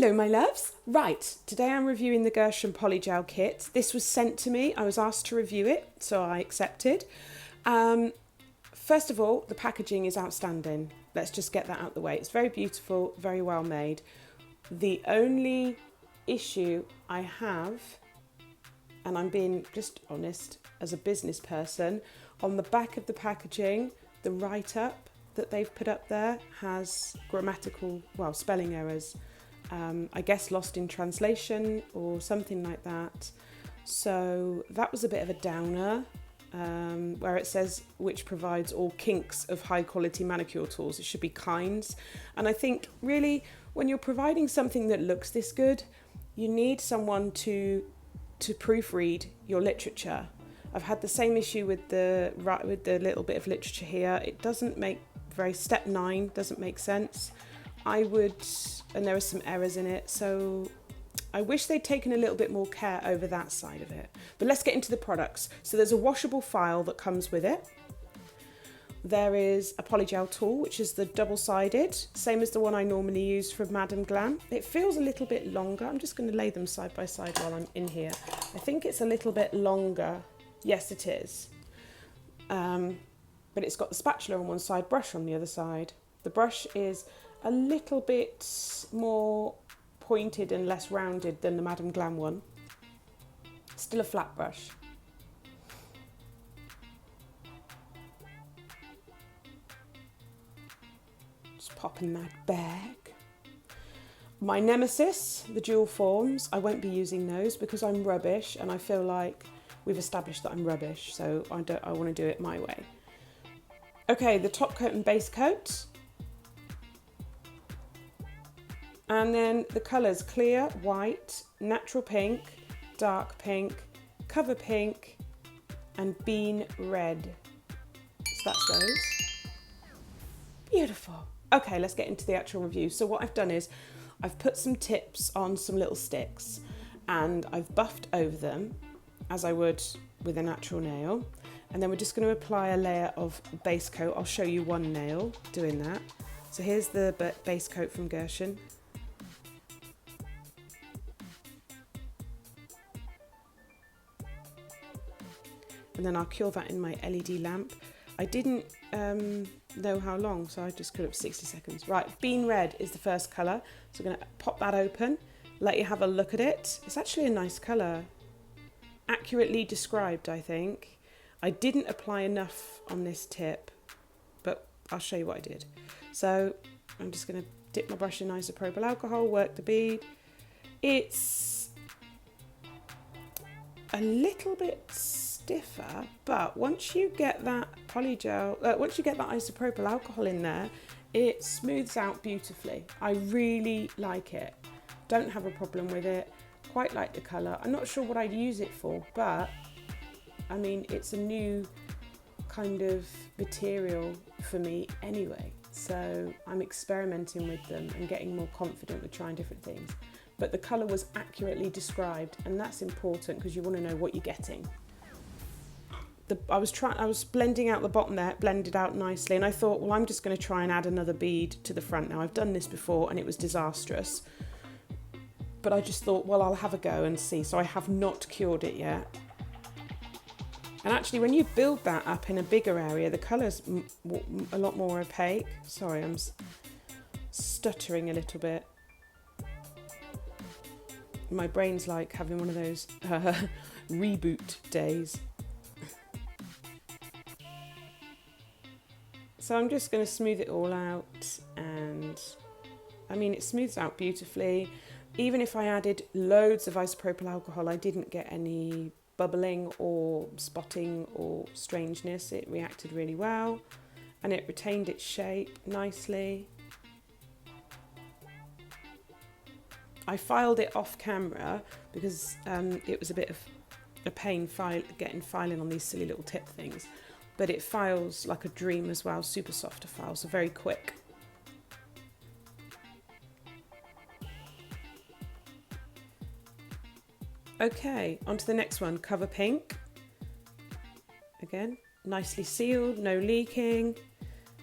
Hello my loves. Right, today I'm reviewing the Gershion Polygel kit. This was sent to me, I was asked to review it, so I accepted. First of all, the packaging is outstanding. Let's just get that out of the way. It's very beautiful, very well made. The only issue I have, and I'm being just honest as a business person, on the back of the packaging, the write-up that they've put up there has spelling errors. I guess lost in translation or something like that. So that was a bit of a downer, where it says which provides all kinks of high quality manicure tools. It should be kinds. And I think really when you're providing something that looks this good, you need someone to proofread your literature. I've had the same issue with the little bit of literature here. It doesn't make step 9 doesn't make sense. And there are some errors in it, so I wish they'd taken a little bit more care over that side of it. But let's get into the products. So there's a washable file that comes with it. There is a polygel tool, which is the double-sided, same as the one I normally use from Madam Glam. It feels a little bit longer. I'm just going to lay them side by side while I'm in here. I think it's a little bit longer. Yes, it is. But it's got the spatula on one side, brush on the other side. The brush is a little bit more pointed and less rounded than the Madam Glam one. Still a flat brush. Just popping that bag. My nemesis, the dual forms, I won't be using those because I'm rubbish and I feel like we've established that I'm rubbish, so I want to do it my way. Okay, the top coat and base coat. And then the colours clear, white, natural pink, dark pink, cover pink, and bean red. So that's those. Beautiful. Okay, let's get into the actual review. So what I've done is I've put some tips on some little sticks and I've buffed over them as I would with a natural nail. And then we're just going to apply a layer of base coat. I'll show you one nail doing that. So here's the base coat from Gershion. And then I'll cure that in my LED lamp. I didn't know how long, so I just could have 60 seconds. Right, bean red is the first colour. So I'm going to pop that open, let you have a look at it. It's actually a nice colour. Accurately described, I think. I didn't apply enough on this tip, but I'll show you what I did. So I'm just going to dip my brush in isopropyl alcohol, work the bead. It's a little bit stiffer, but once you get that once you get that isopropyl alcohol in there, it smooths out beautifully. I really like it. Don't have a problem with it. Quite like the colour. I'm not sure what I'd use it for, but I mean, it's a new kind of material for me anyway. So I'm experimenting with them and getting more confident with trying different things. But the colour was accurately described, and that's important because you want to know what you're getting. I was blending out the bottom there, it blended out nicely, and I thought, well, I'm just going to try and add another bead to the front now. I've done this before and it was disastrous. But I just thought, well, I'll have a go and see. So I have not cured it yet. And actually, when you build that up in a bigger area, the colour's a lot more opaque. Sorry, I'm stuttering a little bit. My brain's like having one of those reboot days. So I'm just going to smooth it all out, and I mean, it smooths out beautifully. Even if I added loads of isopropyl alcohol, I didn't get any bubbling or spotting or strangeness. It reacted really well and it retained its shape nicely. I filed it off camera because it was a bit of a pain getting filing on these silly little tip things, but it files like a dream as well, super soft to file, so very quick. Okay, on to the next one, cover pink. Again, nicely sealed, no leaking,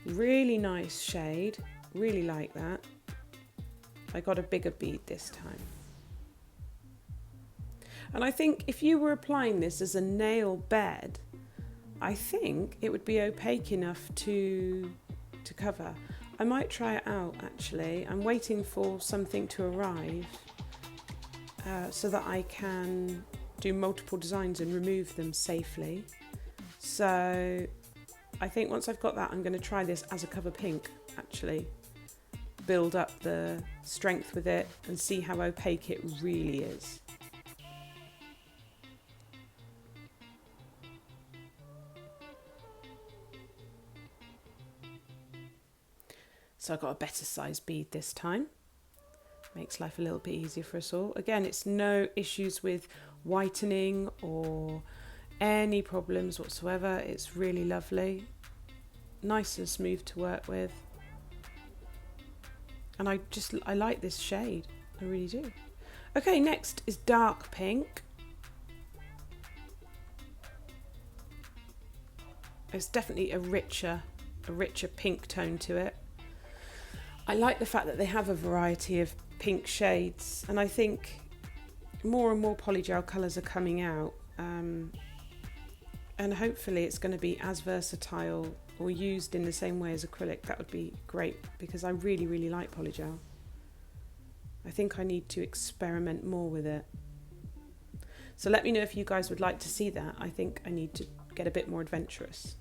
really nice shade, really like that. I got a bigger bead this time. And I think if you were applying this as a nail bed, I think it would be opaque enough to cover. I might try it out actually. I'm waiting for something to arrive so that I can do multiple designs and remove them safely. So I think once I've got that, I'm going to try this as a cover pink actually. Build up the strength with it and see how opaque it really is. So I got a better size bead this time. Makes life a little bit easier for us all. Again, it's no issues with whitening or any problems whatsoever. It's really lovely. Nice and smooth to work with. And I like this shade. I really do. Okay, next is dark pink. It's definitely a richer pink tone to it. I like the fact that they have a variety of pink shades, and I think more and more polygel colours are coming out, and hopefully it's going to be as versatile or used in the same way as acrylic. That would be great, because I really, really like polygel. I think I need to experiment more with it. So let me know if you guys would like to see that. I think I need to get a bit more adventurous.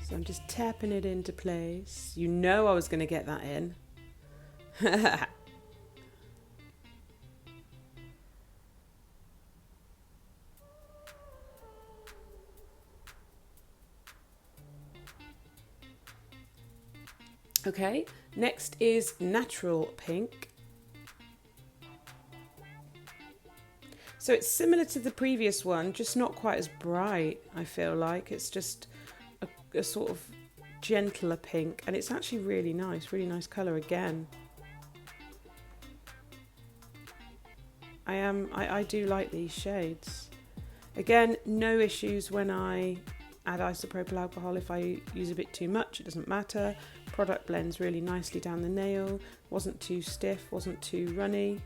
So I'm just tapping it into place. You know I was going to get that in. Okay, next is natural pink. So it's similar to the previous one, just not quite as bright, I feel like. It's just a sort of gentler pink, and it's actually really nice colour again. I do like these shades. Again, no issues when I add isopropyl alcohol. If I use a bit too much, it doesn't matter. Product blends really nicely down the nail, wasn't too stiff, wasn't too runny.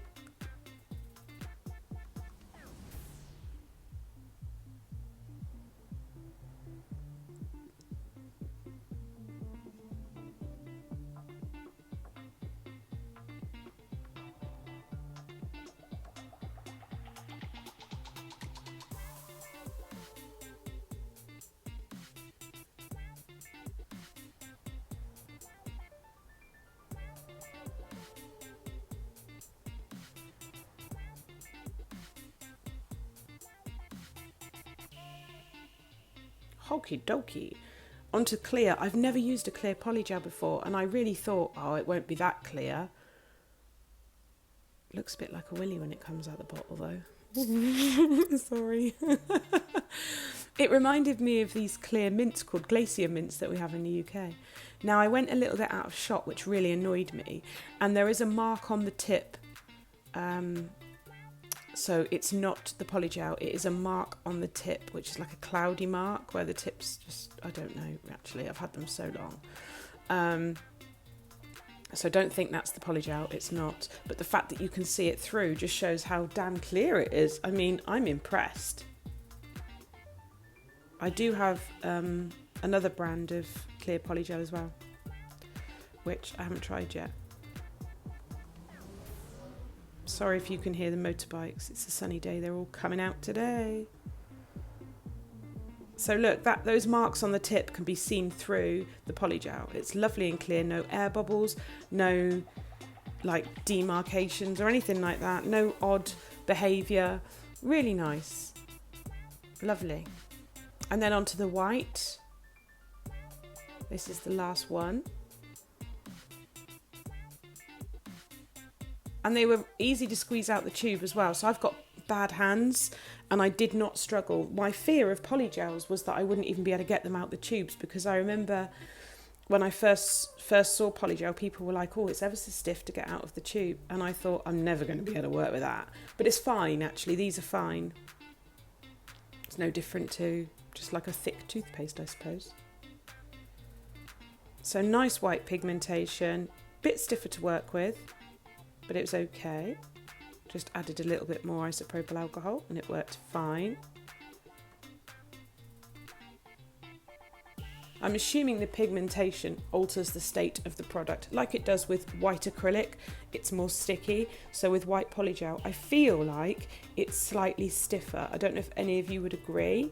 Okie dokie. Onto clear. I've never used a clear polygel before, and I really thought, oh, it won't be that clear. Looks a bit like a willy when it comes out the bottle though. Sorry. It reminded me of these clear mints called glacier mints that we have in the UK. Now I went a little bit out of shot, which really annoyed me, and there is a mark on the tip. So it's not the polygel, it is a mark on the tip, which is like a cloudy mark where the tips just, I don't know actually, I've had them so long. So don't think that's the polygel, it's not. But the fact that you can see it through just shows how damn clear it is. I mean, I'm impressed. I do have another brand of clear polygel as well, which I haven't tried yet. Sorry if you can hear the motorbikes, it's a sunny day, they're all coming out today. So look, those marks on the tip can be seen through the polygel. It's lovely and clear, no air bubbles, no like demarcations or anything like that, no odd behaviour, really nice, lovely. And then onto the white, this is the last one. And they were easy to squeeze out the tube as well. So I've got bad hands and I did not struggle. My fear of polygels was that I wouldn't even be able to get them out the tubes, because I remember when I first saw polygel, people were like, oh, it's ever so stiff to get out of the tube. And I thought, I'm never going to be able to work with that. But it's fine, actually. These are fine. It's no different to just like a thick toothpaste, I suppose. So nice white pigmentation, bit stiffer to work with, but it was okay. Just added a little bit more isopropyl alcohol and it worked fine. I'm assuming the pigmentation alters the state of the product like it does with white acrylic. It's more sticky. So with white polygel, I feel like it's slightly stiffer. I don't know if any of you would agree.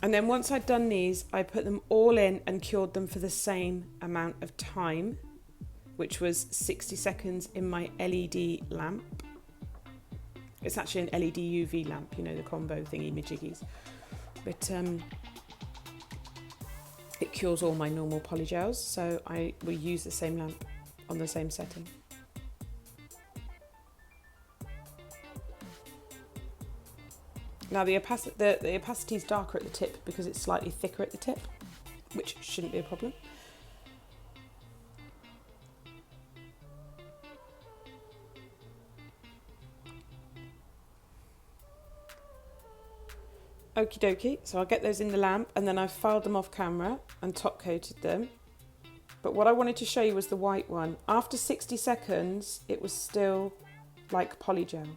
And then once I'd done these, I put them all in and cured them for the same amount of time, which was 60 seconds in my LED lamp. It's actually an LED UV lamp, you know, the combo thingy majiggies. But it cures all my normal polygels, so I will use the same lamp on the same setting. Now the opacity is darker at the tip because it's slightly thicker at the tip, which shouldn't be a problem. Okie dokie, so I'll get those in the lamp and then I've filed them off camera and top coated them. But what I wanted to show you was the white one. After 60 seconds, it was still like polygel.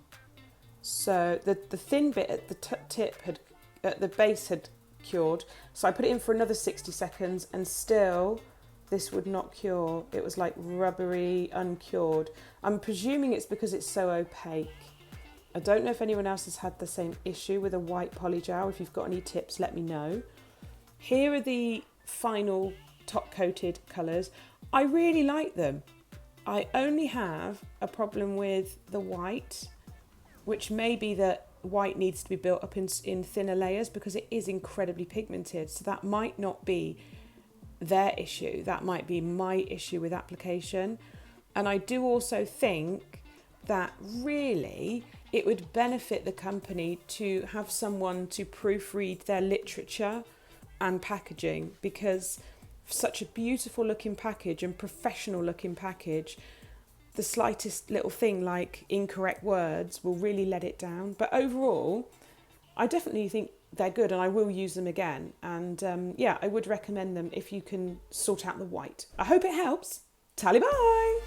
So the thin bit at the tip at the base had cured. So I put it in for another 60 seconds and still this would not cure. It was like rubbery, uncured. I'm presuming it's because it's so opaque. I don't know if anyone else has had the same issue with a white polygel. If you've got any tips, let me know. Here are the final top coated colours. I really like them. I only have a problem with the white, which may be that white needs to be built up in thinner layers because it is incredibly pigmented. So that might not be their issue. That might be my issue with application. And I do also think that really it would benefit the company to have someone to proofread their literature and packaging, because such a beautiful looking package and professional looking package, the slightest little thing like incorrect words will really let it down. But overall, I definitely think they're good and I will use them again. And yeah, I would recommend them if you can sort out the white. I hope it helps. Tally bye!